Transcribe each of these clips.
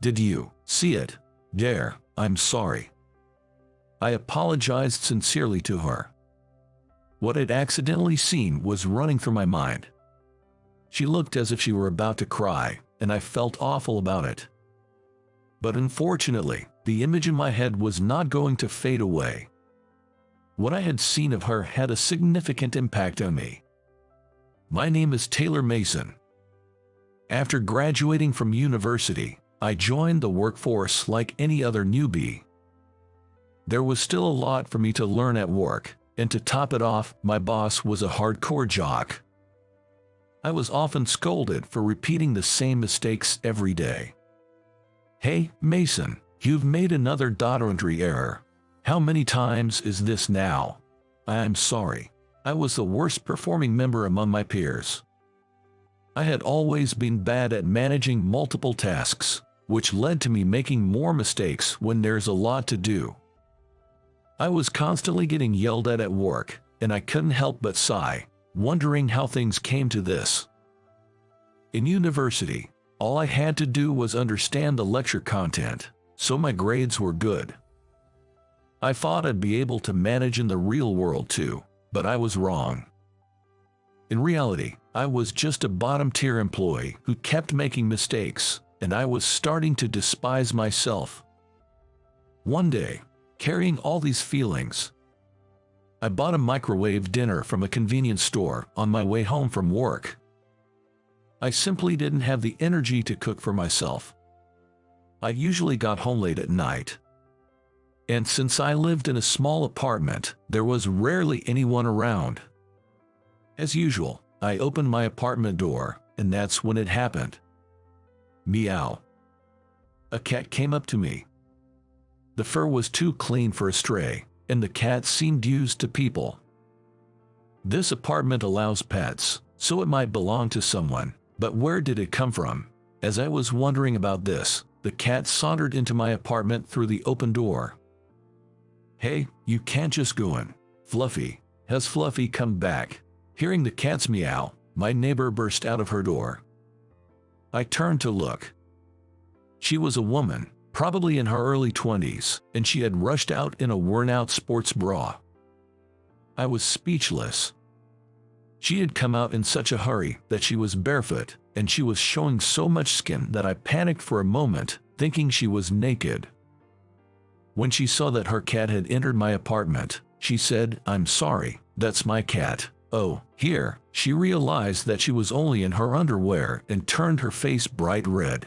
Did you see it? There, I'm sorry. I apologized sincerely to her. What I'd accidentally seen was running through my mind. She looked as if she were about to cry, and I felt awful about it. But unfortunately, the image in my head was not going to fade away. What I had seen of her had a significant impact on me. My name is Taylor Mason. After graduating from university, I joined the workforce like any other newbie. There was still a lot for me to learn at work, and to top it off, my boss was a hardcore jock. I was often scolded for repeating the same mistakes every day. "Hey, Mason, you've made another data entry error. How many times is this now?" "I'm sorry." I was the worst performing member among my peers. I had always been bad at managing multiple tasks, which led to me making more mistakes when there's a lot to do. I was constantly getting yelled at work, and I couldn't help but sigh, wondering how things came to this. In university, all I had to do was understand the lecture content, so my grades were good. I thought I'd be able to manage in the real world too, but I was wrong. In reality, I was just a bottom-tier employee who kept making mistakes, and I was starting to despise myself. One day, carrying all these feelings, I bought a microwave dinner from a convenience store on my way home from work. I simply didn't have the energy to cook for myself. I usually got home late at night. And since I lived in a small apartment, there was rarely anyone around. As usual, I opened my apartment door, and that's when it happened. Meow. A cat came up to me. The fur was too clean for a stray, and the cat seemed used to people. This apartment allows pets, so it might belong to someone, but where did it come from? As I was wondering about this, the cat sauntered into my apartment through the open door. "Hey, you can't just go in. Fluffy, has Fluffy come back?" Hearing the cat's meow, my neighbor burst out of her door. I turned to look. She was a woman, probably in her early 20s, and she had rushed out in a worn-out sports bra. I was speechless. She had come out in such a hurry that she was barefoot, and she was showing so much skin that I panicked for a moment, thinking she was naked. When she saw that her cat had entered my apartment, she said, "I'm sorry, that's my cat." Oh, here, she realized that she was only in her underwear and turned her face bright red.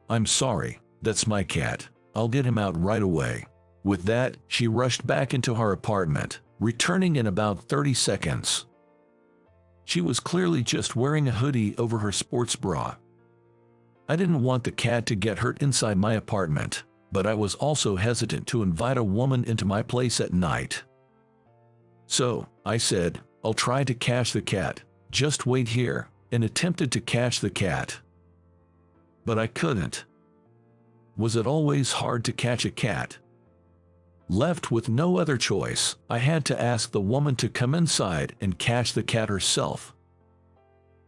"I'm sorry, that's my cat. I'll get him out right away." With that, she rushed back into her apartment, returning in about 30 seconds. She was clearly just wearing a hoodie over her sports bra. I didn't want the cat to get hurt inside my apartment, but I was also hesitant to invite a woman into my place at night. So, I said, "I'll try to catch the cat. Just wait here," and attempted to catch the cat. But I couldn't. Was it always hard to catch a cat? Left with no other choice, I had to ask the woman to come inside and catch the cat herself.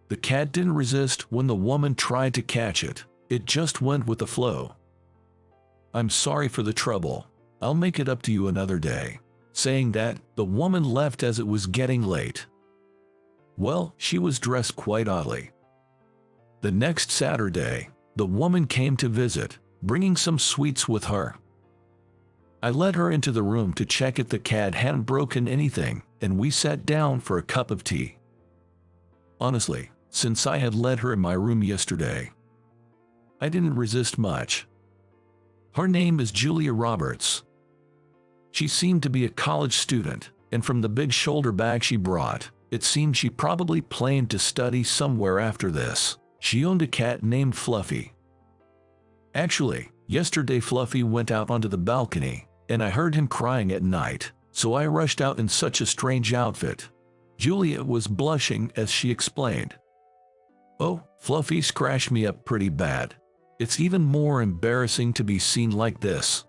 The cat didn't resist when the woman tried to catch it. It just went with the flow. "I'm sorry for the trouble. I'll make it up to you another day." Saying that, the woman left as it was getting late. Well, she was dressed quite oddly. The next Saturday, the woman came to visit, bringing some sweets with her. I led her into the room to check if the cat hadn't broken anything, and we sat down for a cup of tea. Honestly, since I had led her in my room yesterday, I didn't resist much. Her name is Julia Roberts. She seemed to be a college student, and from the big shoulder bag she brought, it seemed she probably planned to study somewhere after this. She owned a cat named Fluffy. Actually, yesterday Fluffy went out onto the balcony, and I heard him crying at night, so I rushed out in such a strange outfit. Julia was blushing as she explained. "Oh, Fluffy scratched me up pretty bad. It's even more embarrassing to be seen like this.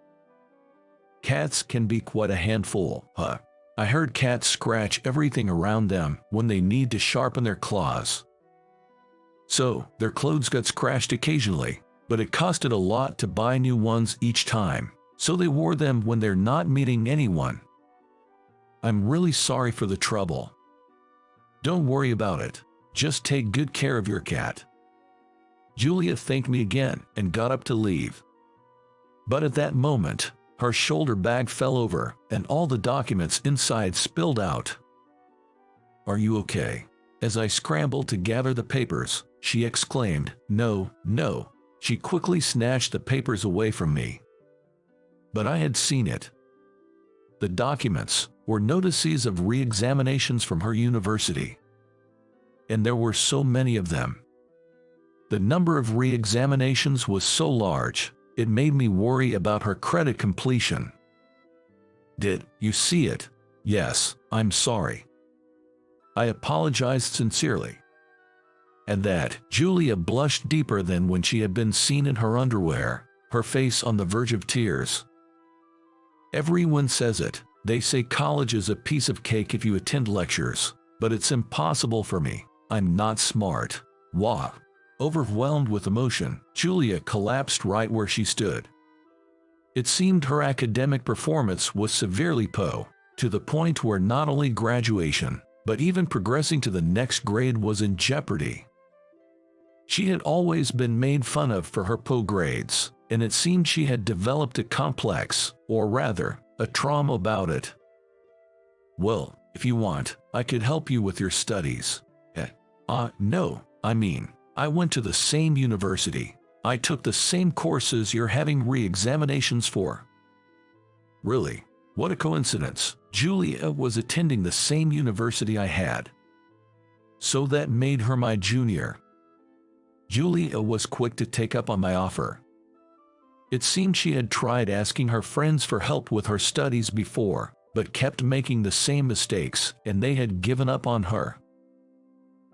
Cats can be quite a handful, huh? I heard cats scratch everything around them when they need to sharpen their claws. So, their clothes got scratched occasionally, but it costed a lot to buy new ones each time, so they wore them when they're not meeting anyone. I'm really sorry for the trouble. Don't worry about it. Just take good care of your cat. Julia thanked me again and got up to leave. But at that moment, her shoulder bag fell over and all the documents inside spilled out. Are you okay? As I scrambled to gather the papers, she exclaimed, No, no. She quickly snatched the papers away from me. But I had seen it. The documents were notices of re-examinations from her university. And there were so many of them. The number of re-examinations was so large, it made me worry about her credit completion. Did you see it? Yes, I'm sorry. I apologized sincerely. At that, Julia blushed deeper than when she had been seen in her underwear, her face on the verge of tears. Everyone says it. They say college is a piece of cake if you attend lectures, but it's impossible for me. I'm not smart. Wah. Overwhelmed with emotion, Julia collapsed right where she stood. It seemed her academic performance was severely to the point where not only graduation, but even progressing to the next grade was in jeopardy. She had always been made fun of for her grades, and it seemed she had developed a complex, or rather, a trauma about it. Well, if you want, I could help you with your studies. No, I went to the same university. I took the same courses you're having re-examinations for. Really? What a coincidence. Julia was attending the same university I had. So that made her my junior. Julia was quick to take up on my offer. It seemed she had tried asking her friends for help with her studies before, but kept making the same mistakes, and they had given up on her.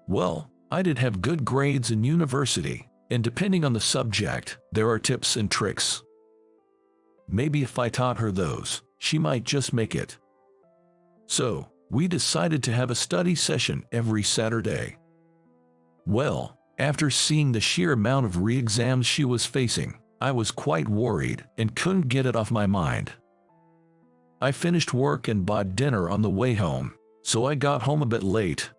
Well, I did have good grades in university, and depending on the subject, there are tips and tricks. Maybe if I taught her those, she might just make it. So, we decided to have a study session every Saturday. Well, after seeing the sheer amount of re-exams she was facing, I was quite worried and couldn't get it off my mind. I finished work and bought dinner on the way home, so I got home a bit late.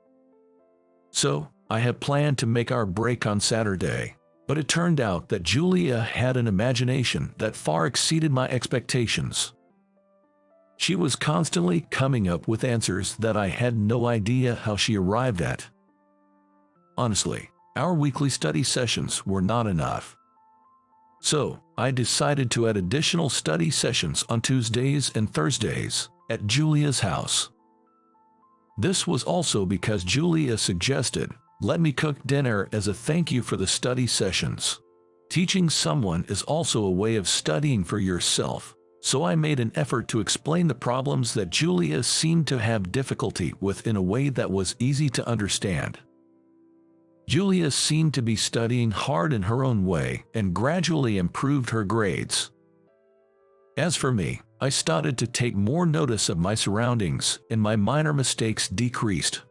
So, I had planned to make our break on Saturday, but it turned out that Julia had an imagination that far exceeded my expectations. She was constantly coming up with answers that I had no idea how she arrived at. Honestly, our weekly study sessions were not enough. So, I decided to add additional study sessions on Tuesdays and Thursdays at Julia's house. This was also because Julia suggested, let me cook dinner as a thank you for the study sessions. Teaching someone is also a way of studying for yourself, so I made an effort to explain the problems that Julia seemed to have difficulty with in a way that was easy to understand. Julia seemed to be studying hard in her own way and gradually improved her grades. As for me, I started to take more notice of my surroundings and my minor mistakes decreased.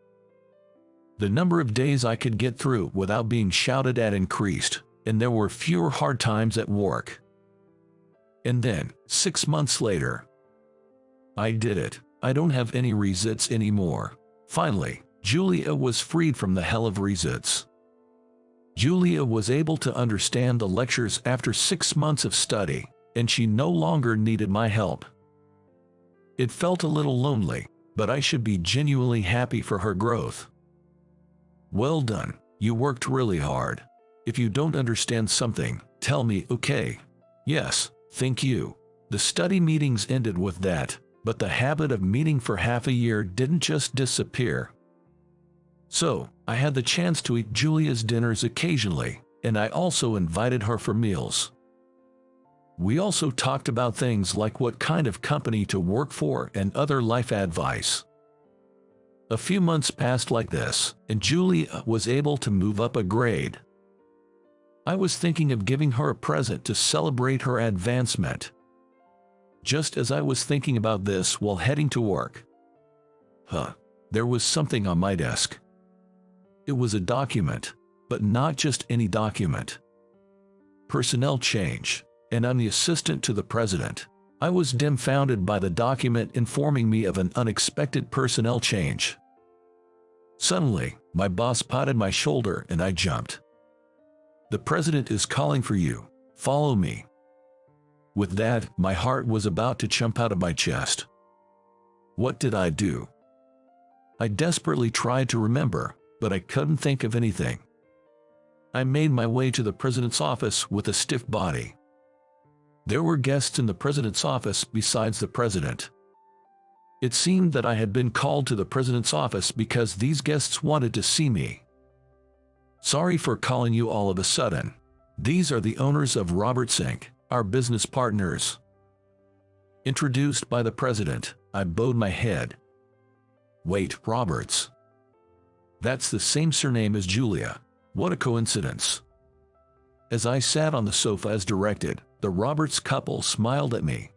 The number of days I could get through without being shouted at increased, and there were fewer hard times at work. And then, 6 months later, I did it. I don't have any resits anymore. Finally, Julia was freed from the hell of resits. Julia was able to understand the lectures after 6 months of study, and she no longer needed my help. It felt a little lonely, but I should be genuinely happy for her growth. Well done, you worked really hard. If you don't understand something, tell me, okay? Yes, thank you. The study meetings ended with that, but the habit of meeting for half a year didn't just disappear. So, I had the chance to eat Julia's dinners occasionally, and I also invited her for meals. We also talked about things like what kind of company to work for and other life advice. A few months passed like this, and Julia was able to move up a grade. I was thinking of giving her a present to celebrate her advancement. Just as I was thinking about this while heading to work, there was something on my desk. It was a document, but not just any document. personnel change, and I'm the assistant to the president. I was dumbfounded by the document informing me of an unexpected personnel change. Suddenly, my boss patted my shoulder and I jumped. "The president is calling for you. Follow me." With that, my heart was about to jump out of my chest. What did I do? I desperately tried to remember, but I couldn't think of anything. I made my way to the president's office with a stiff body. There were guests in the president's office besides the president. It seemed that I had been called to the president's office because these guests wanted to see me. "Sorry for calling you all of a sudden. These are the owners of Roberts Inc., our business partners." Introduced by the president, I bowed my head. "Wait, Roberts? That's the same surname as Julia. What a coincidence." As I sat on the sofa as directed, the Roberts couple smiled at me.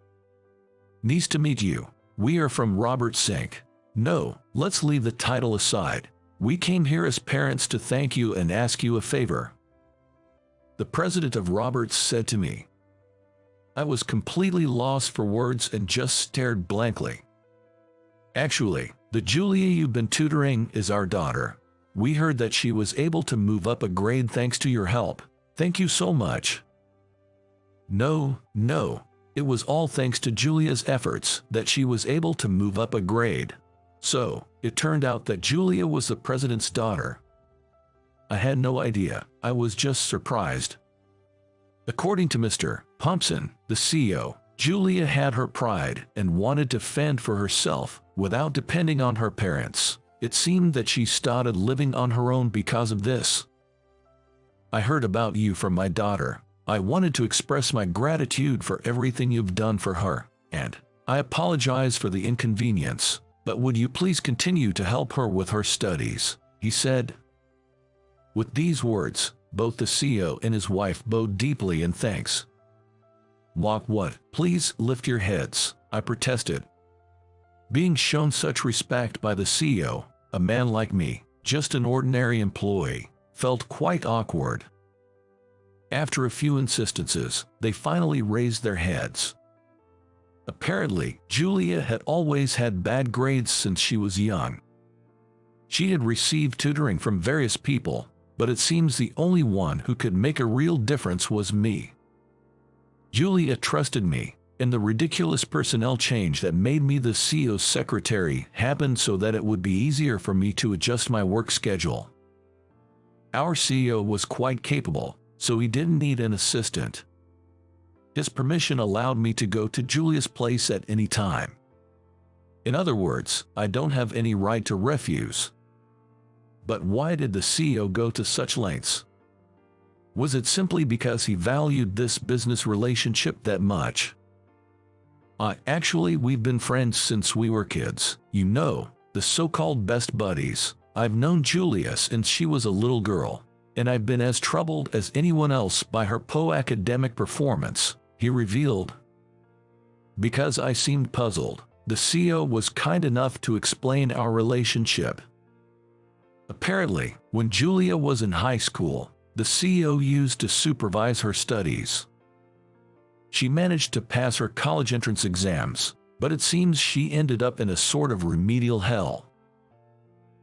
"Nice to meet you. We are from Roberts Inc. No, let's leave the title aside. We came here as parents to thank you and ask you a favor," the president of Roberts said to me. I was completely lost for words and just stared blankly. "Actually, the Julia you've been tutoring is our daughter. We heard that she was able to move up a grade thanks to your help. Thank you so much." No, it was all thanks to Julia's efforts that she was able to move up a grade. So, it turned out that Julia was the president's daughter. I had no idea. I was just surprised. According to Mr. Thompson, the CEO, Julia had her pride and wanted to fend for herself without depending on her parents. It seemed that she started living on her own because of this. "I heard about you from my daughter. I wanted to express my gratitude for everything you've done for her, and I apologize for the inconvenience, but would you please continue to help her with her studies?" he said. With these words, both the CEO and his wife bowed deeply in thanks. What? Please lift your heads," I protested. Being shown such respect by the CEO, a man like me, just an ordinary employee, felt quite awkward. After a few insistences, they finally raised their heads. Apparently, Julia had always had bad grades since she was young. She had received tutoring from various people, but it seems the only one who could make a real difference was me. Julia trusted me, and the ridiculous personnel change that made me the CEO's secretary happened so that it would be easier for me to adjust my work schedule. Our CEO was quite capable, so he didn't need an assistant. His permission allowed me to go to Julia's place at any time. In other words, I don't have any right to refuse. But why did the CEO go to such lengths? Was it simply because he valued this business relationship that much? Actually, we've been friends since we were kids. You know, the so-called best buddies. I've known Julia since she was a little girl, and I've been as troubled as anyone else by her poor academic performance," he revealed. Because I seemed puzzled, the CEO was kind enough to explain our relationship. Apparently, when Julia was in high school, the CEO used to supervise her studies. She managed to pass her college entrance exams, but it seems she ended up in a sort of remedial hell.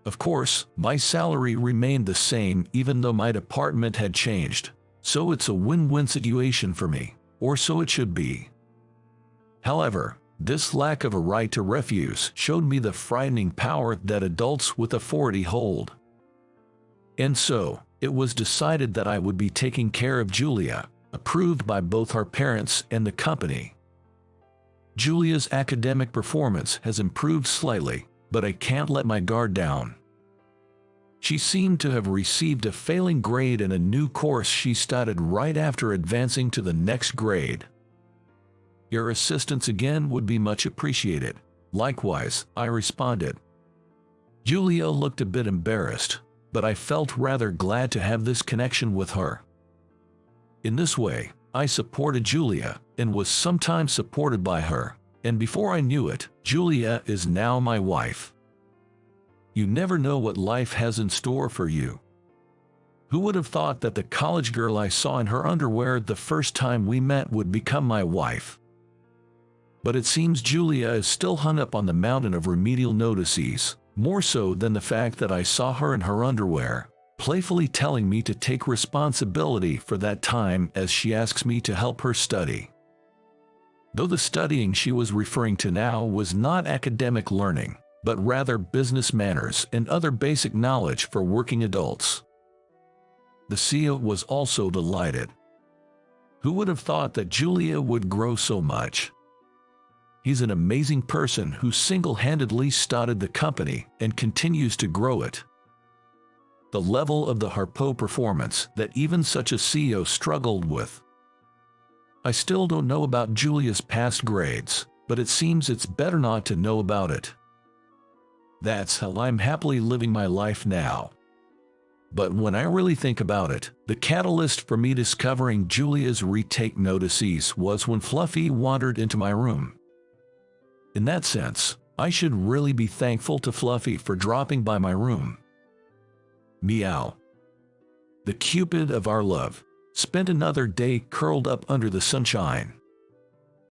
Of course, my salary remained the same even though my department had changed, so it's a win-win situation for me, or so it should be. However, this lack of a right to refuse showed me the frightening power that adults with authority hold. And so, it was decided that I would be taking care of Julia, approved by both her parents and the company. Julia's academic performance has improved slightly, but I can't let my guard down. She seemed to have received a failing grade in a new course she started right after advancing to the next grade. Your assistance again would be much appreciated. Likewise, I responded. Julia looked a bit embarrassed, but I felt rather glad to have this connection with her. In this way, I supported Julia and was sometimes supported by her, and before I knew it, Julia is now my wife. You never know what life has in store for you. Who would have thought that the college girl I saw in her underwear the first time we met would become my wife? But it seems Julia is still hung up on the mountain of remedial notices, more so than the fact that I saw her in her underwear, playfully telling me to take responsibility for that time as she asks me to help her study. Though the studying she was referring to now was not academic learning, but rather business manners and other basic knowledge for working adults. The CEO was also delighted. Who would have thought that Julia would grow so much? He's an amazing person who single-handedly started the company and continues to grow it. The level of the Harpo performance that even such a CEO struggled with. I still don't know about Julia's past grades, but it seems it's better not to know about it. That's how I'm happily living my life now. But when I really think about it, the catalyst for me discovering Julia's retake notices was when Fluffy wandered into my room. In that sense, I should really be thankful to Fluffy for dropping by my room. Meow. The Cupid of our love spent another day curled up under the sunshine.